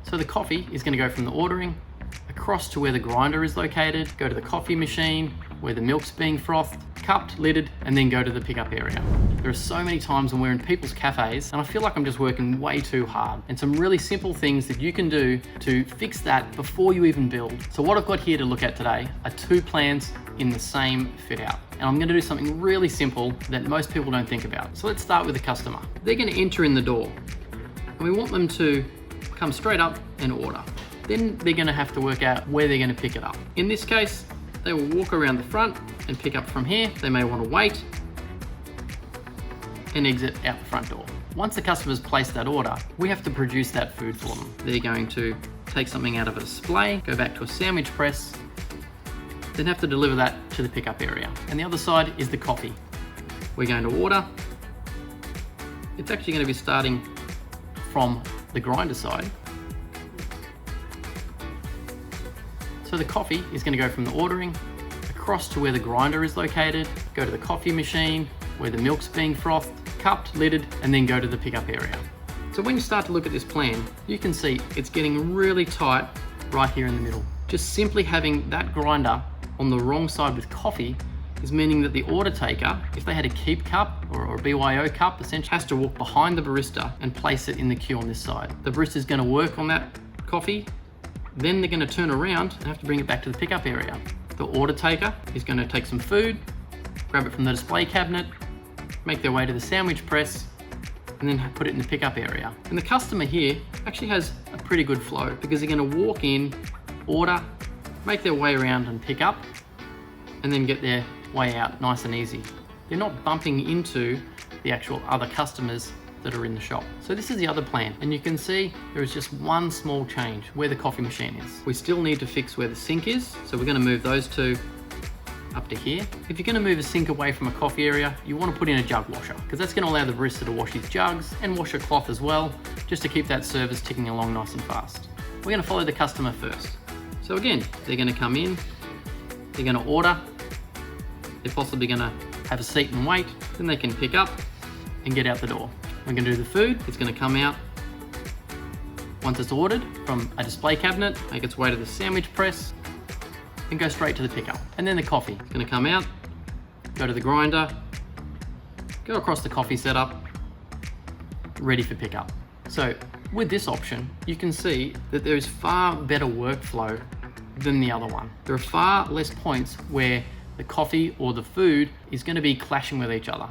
So the coffee is going to go from the ordering across to where the grinder is located, go to the coffee machine where the milk's being frothed, cupped, lidded, and then go to the pickup area. There are so many times when we're in people's cafes and I feel like I'm just working way too hard, and some really simple things that you can do to fix that before you even build. So what I've got here to look at today are two plans in the same fit out. And I'm going to do something really simple that most people don't think about. So let's start with the customer. They're going to enter in the door and we want them to come straight up and order. Then they're going to have to work out where they're going to pick it up. In this case, they will walk around the front and pick up from here. They may want to wait and exit out the front door. Once the customer's placed that order, we have to produce that food for them. They're going to take something out of a display, go back to a sandwich press, then have to deliver that to the pickup area. And the other side is the coffee. We're going to order. It's actually going to be starting from the grinder side. So the coffee is going to go from the ordering across to where the grinder is located, go to the coffee machine where the milk's being frothed, cupped, lidded, and then go to the pickup area. So when you start to look at this plan, you can see it's getting really tight right here in the middle. Just simply having that grinder on the wrong side with coffee is meaning that the order taker, if they had a keep cup or a BYO cup, essentially has to walk behind the barista and place it in the queue on this side. The barista is going to work on that coffee, then they're going to turn around and have to bring it back to the pickup area. The order taker is going to take some food, grab it from the display cabinet, make their way to the sandwich press, and then put it in the pickup area. And the customer here actually has a pretty good flow because they're going to walk in, order, make their way around and pick up, and then get their way out nice and easy. They're not bumping into the actual other customers that are in the shop. So this is the other plan, and you can see there is just one small change where the coffee machine is. We still need to fix where the sink is, so we're going to move those two up to here. If you're going to move a sink away from a coffee area, you want to put in a jug washer because that's going to allow the barista to wash his jugs and wash a cloth as well, just to keep that service ticking along nice and fast. We're going to follow the customer first. So again, they're going to come in, they're going to order, they're possibly going to have a seat and wait, then they can pick up and get out the door. We're going to do the food. It's going to come out once it's ordered from a display cabinet, make its way to the sandwich press, and go straight to the pickup. And then the coffee is going to come out, go to the grinder, go across the coffee setup, ready for pickup. So with this option, you can see that there is far better workflow than the other one. There are far less points where the coffee or the food is going to be clashing with each other.